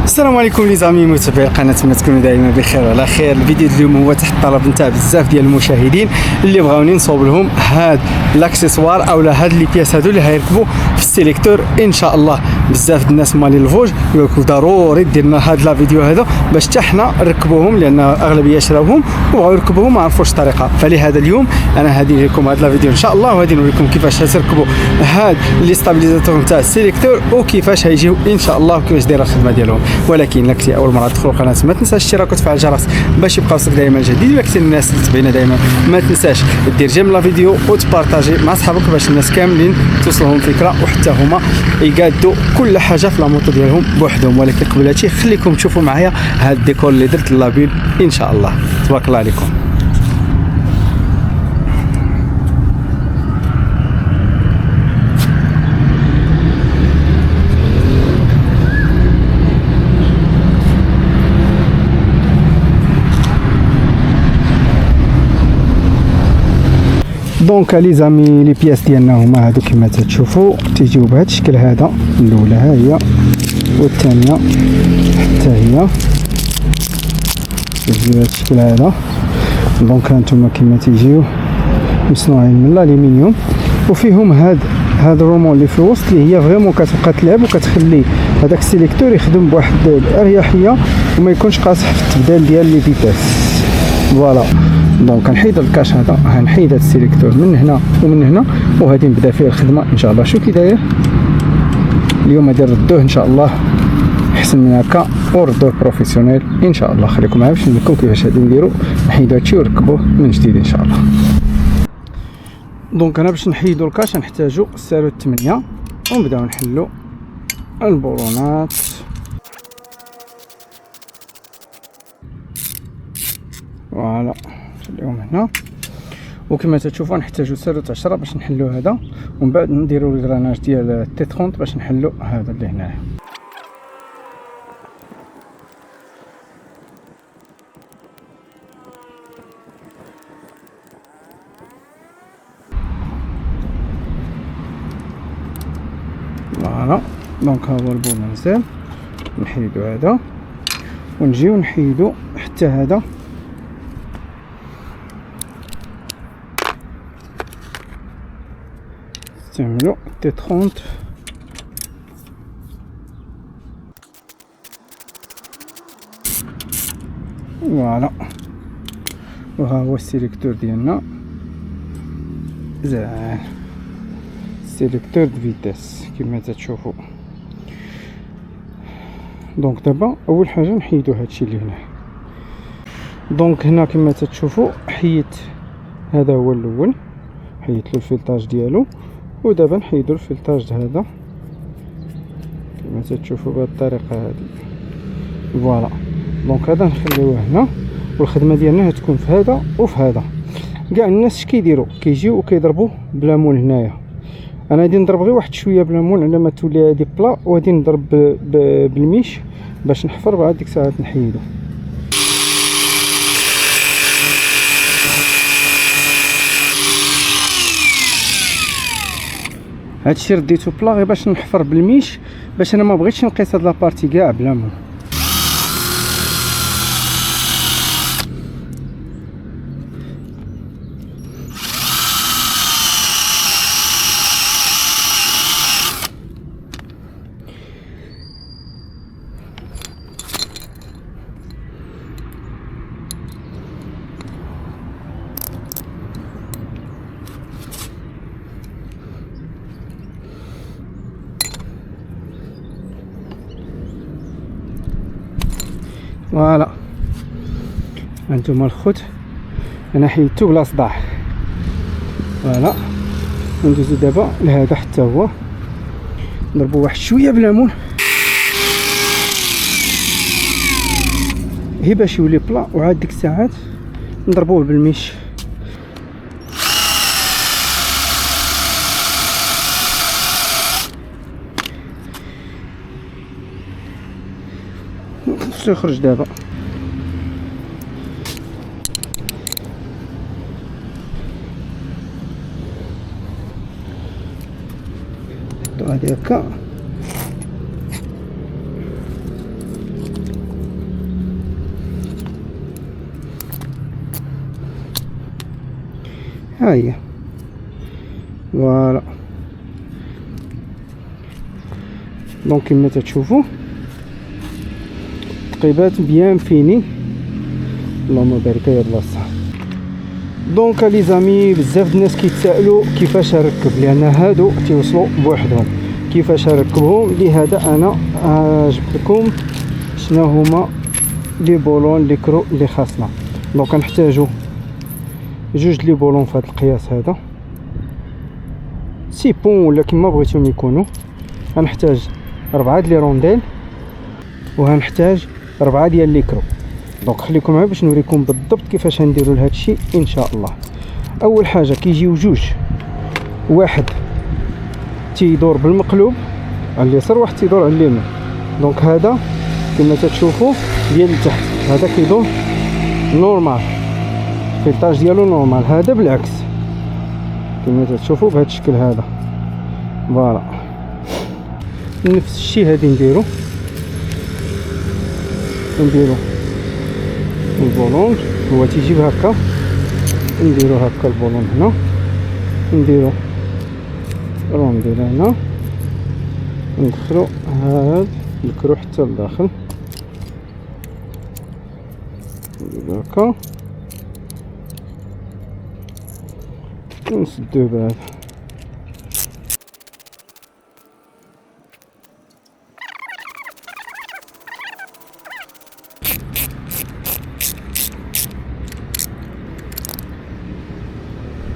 السلام عليكم لي زامي متابعي القناه، ما تكونوا دائما بخير وعلى خير. الفيديو اليوم هو تحت طلب نتاع بزاف ديال المشاهدين اللي بغاوني نصوب لهم هاد لاكسيسوار اولا هاد لي بياس هادو اللي هيركبوا في السيليكتور ان شاء الله. بزاف الناس مالي الفوج يقولوا ضروري دير لنا هاد لا فيديو هذا باش حتى حنا نركبوهم، لان اغلبيه شراوهم وبغاو يركبوهم ما عرفوش الطريقه. فلهذا اليوم انا هادي لكم هاد لا فيديو ان شاء الله، وغادي نوريكم كيفاش تركبوا هاد لي ستابيليزاتور نتاع السيليكتور وكيفاش هيجيو ان شاء الله وكيفاش دايره الخدمه ديالهم. ولكن الا كنتي اول مره تدخل القناه ما تنساش الاشتراك وتفعل الجرس باش يبقى وصلك دائما جديد. الا كنتي الناس اللي تبعنا دائما ما تنساش دير جيم لا فيديو وتبارطاجي مع صحابك باش الناس كاملين توصلهم فكره وحتى هما يقادوا كل حاجه في لاموطو ديالهم بوحدهم. ولكن قبل هادشي خليكم تشوفوا معايا هاد الديكور اللي درت لابيل ان شاء الله. تبارك الله عليكم. دونك لي زامي لي بياس ديالنا هما هادو كما تشوفوا، تيجيو بهذا الشكل هذا. الاولى ها هي والثانيه حتى هي تيجيو بهذا الشكل هذا. دونك هانتوما كما تيجيو مصنوعين من الالومنيوم، وفيهم هاد الرومون اللي في الوسط اللي هي فريمون كتبقى تلعب وكتخلي هذاك السيليكتور يخدم بواحد الاريحيه وما يكونش قاصح في التبدال ديال لي فيتاس. فوالا دونك نحيد الكاش هذا، غنحيد هاد السيليكتور من هنا ومن هنا، وغادي نبدا فيه الخدمه ان شاء الله. شو كي داير اليوم غادي نردوه ان شاء الله احسن من هكا وردوه بروفيسيونيل ان شاء الله. خليكم معايا باش نوريكم كيفاش غادي نديرو، نحيدو هادشي ونركبوه من جديد ان شاء الله. دونك انا باش نحيدو الكاش نحتاجو السارو 8 ونبداو نحلو البورونات. فوالا نخليهم هنا، وكما تشوفوا نحتاجو سارو 10 باش نحلو هذا، ومن بعد نديرو الكراناج ديال تي 30 باش نحلو هذا اللي هنايا. فوالا دونك ها هو البومنزال، نحيدو هذا ونجيو نحيدو حتى هذا. نستعملو تي 30. فوالا وها هو السيليكتور ديالنا زين، سيليكتور دو فيتاس كما تشوفوا. دونك دابا اول حاجه نحيدو هادشي اللي هنا. دونك هنا كما تشوفوا حيدت هذا هو الاول، حيدت له الفلتاج ديالو، ودابا نحيدو الفلتاج هذا كما تشوفوا بهذه الطريقه هذه. فوالا دونك هذا نخليوه هنا، والخدمه ديالنا هتكون في هذا وفي هذا. كاع الناس اش كيديروا كيجيو وكيضربوا بلامون هنايا. انا غادي نضرب غير واحد شويه بلامون على ما تولي هذه بلا، وغادي نضرب بالميش باش نحفر، بعد ديك الساعه نحيدو. هادشي رديتو بلا غير باش نحفر بالميش، باش انا ما بغيتش نقيس هاد لابارتي كاع بلامون. فوالا هانتوما الخوت انا حيدتو بلا صداع. فوالا ندوزو دابا لهذا حتى هو نضربو واحد شويه بليمون هي باش يولي بلا، وعاد ديك الساعات نضربوه بالميش. خصو يخرج دابا. غادي هكا ها هي فوالا. دونك كما تشوفوا تقيبات بيان فيني، اللهم بارك يا بلاصه. دونك لي زامي بزاف الناس كيتسائلوا كيفاش نركب، لان هادو تيوصلوا بوحدهم، كيفاش نركبهم. لهذا انا جبت لكم شنو هما لي بولون لي كرو اللي خاصنا. دونك نحتاجو جوج لي بولون في هذا القياس هذا، سي بون ولا كما بغيتهم يكونوا. غنحتاج 4 ديال لي رونديل، وغنحتاج 4 ديال لي كرو. دونك خليكم معايا باش نوريكم بالضبط كيفاش غنديروا لهذا الشيء ان شاء الله. اول حاجه كيجيو جوج، واحد تيدور بالمقلوب على اليسار، واحد تيدور على اليمين. دونك هذا كما تشوفوا ديال التحت، هذا كيدور نورمال، الفيلطاج ديالو نورمال. هذا بالعكس كما تشوفوا بهذا الشكل هذا فوالا. نفس الشيء هادي نديرو البولون، هو تيجيب هكا، نديرو هكا البولون هنا، نديرو رونديل هنا، ندخلو هاد الكرو حتى لداخل، نديرو هكا ونسدوه بهذا.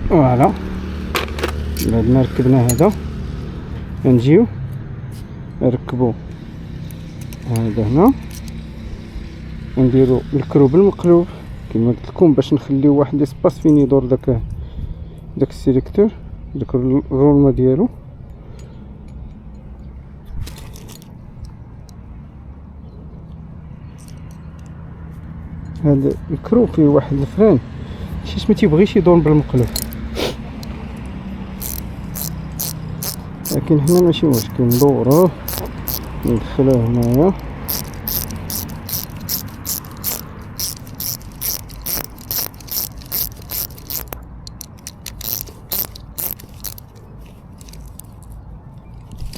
فوالا بعد ما ركبنا هذا نجيو نركبو هذا هنا، ونديرو الكرو بالمقلوب كما قلت لكم باش نخليو واحد اسباس فين يدور داك السيليكتور، داك الرولما ديالو. هذا الكرو فيه واحد الفران شيش ما تيبغيش يدور بالمقلوب، لكن هنا ماشي مشكل، ندوروه ندخلوه هنايا.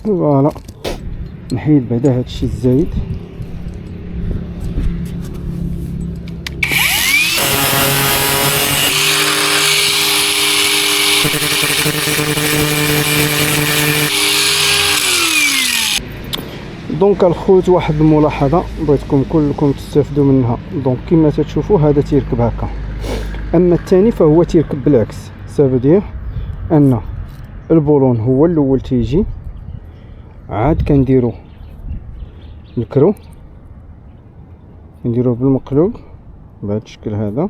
فوالا نحيد بعدا هادشي الزايد. دونك الخوت واحد الملاحظه بغيتكم كلكم تستافدوا منها. دونك كما تشوفوا هذا تيركب هكا، اما الثاني فهو تيركب بالعكس. سافو ان البولون هو الاول تيجي، عاد كنديرو الكرو نديروه بالمقلوب بهذا الشكل هذا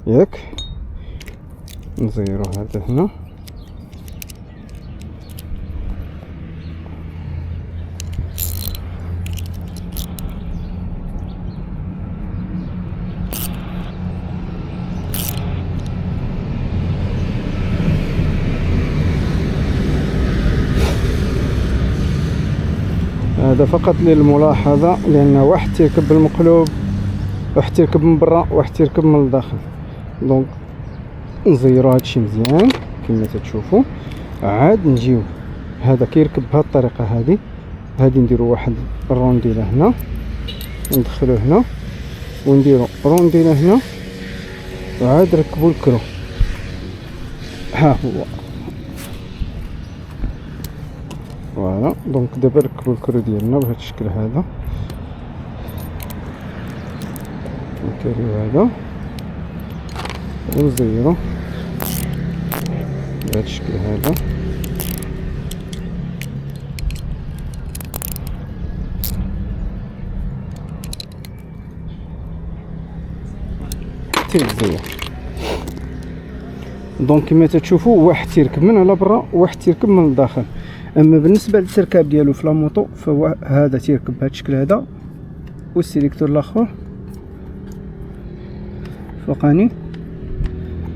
ياك، نزيرو هذا هنا هذا فقط للملاحظة، لأن واحد تيركب بالمقلوب، واحد تيركب من برا، واحد تيركب من الداخل. دونك نزيرو هادشي مزيان كما تشوفوا. عاد نجيو هذا كيركب بهذه الطريقة هادي نديرو واحد الرونديلة هنا، ندخلوه هنا ونديرو رونديلة هنا، وعاد ركبوا الكرو. ها هو فوالا. دونك دابا نركبو الكرو ديالنا بهذا الشكل هذا، نكريو هذا ونزيرو بهذا الشكل هذا. تيزير. دونك كما تشوفوا واحد تيركب من على برا، واحد تيركب من الداخل. اما بالنسبه للتركاب ديالو في لاموطو فهو هذا تيركب بهذا الشكل هذا، والسيليكتور الاخر فوقاني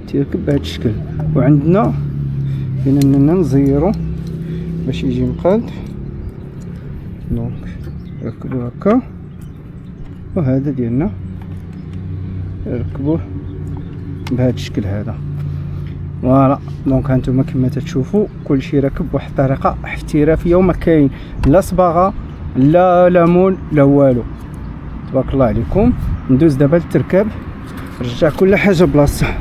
تيركب بهذا الشكل. وعندنا بين اننا نزيرو باش يجي مقاد. دونك ركبو هكا، وهذا ديالنا ركبوه بهذا الشكل هذا. فوالا دونك هانتوما كما تشوفوا كلشي راكب بواحد الطريقه احترافيه وما كاين لا صباغه لا ليمون لا والو. تبارك الله عليكم. ندوز دابا للتركاب، رجع كل حاجه بلاصتها.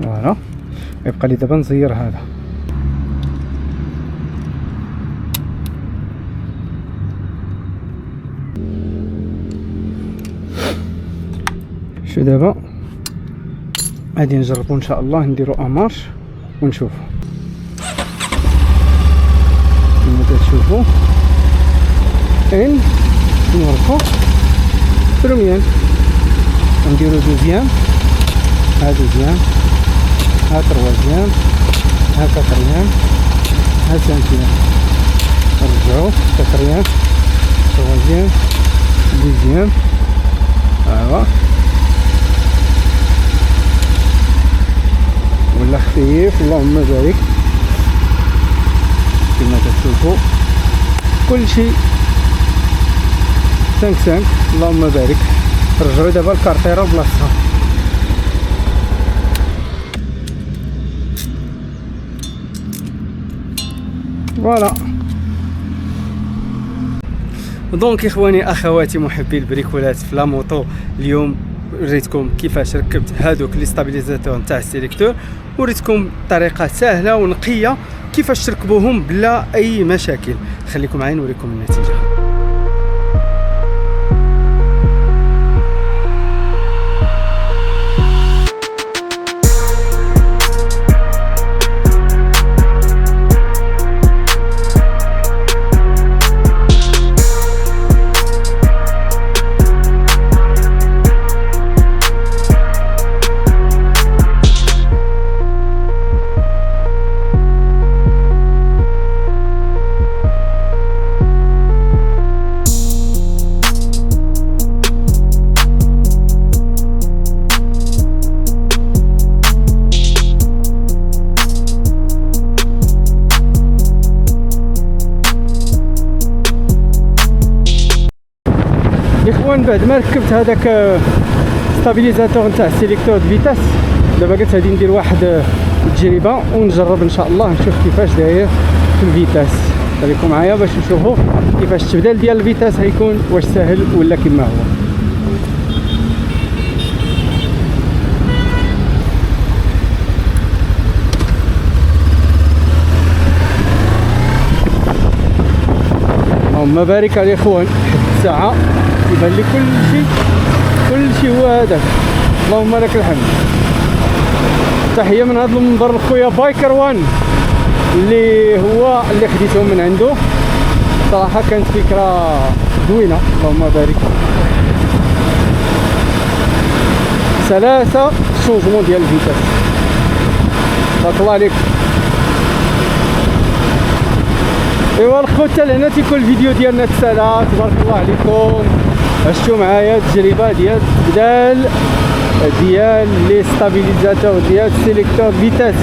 فوالا يبقى لي دابا نزير هذا. شو دابا غادي نجربو ان شاء الله نديرو امارش ونشوفو. كما تشوفوا ان نوركو بروميير نديرو دوزيام، ها دوزيام، ها تروازيام، ها كاتريام، ها سانتيام. نرجعو كاتريام، تروازيام، دوزيام. ايوا ولا خفيف اللهم بارك. كما تشوفوا كلشي 5 اللهم بارك. رجعوا دابا الكارتيرة بلاصتها. فوالا دونك اخواني اخواتي محبي البريكولات في لا موطو، اليوم وريتكم كيفاش ركبت هادوك لي ستابيليزاتور نتاع السيليكتور، وريتكم طريقه سهله ونقيه كيفاش تركبوهم بلا اي مشاكل. خليكم معايا نوريكم النتيجه. الاخوان بعد ما ركبت هذاك ستابيليزاتور نتاع السيليكتور فيتاس، دابا قلت غادي ندير واحد التجربه ونجرب ان شاء الله نشوف كيفاش داير في الفيتاس. خليكم معايا باش نشوفوا كيفاش التبديل ديال الفيتاس غيكون، واش سهل ولا كما هو. اللهم بارك على الاخوان. الساعه يبان لي كلشي هو هذاك. اللهم لك الحمد. تحيه من هذا المنبر لخويا بايكر وان اللي خديتهم من عنده. صراحه كانت فكره زوينه. اللهم بارك. 3 شونجمون ديال الفيتاس. بارك الله عليك. ايوا الخوت حتى لهنا تيكون الفيديو ديالنا تسالى. تبارك الله عليكم. عشتوا معايا التجربه ديال بدال ديال لي ستابيليزاتور ديال السيليكتور فيتاس.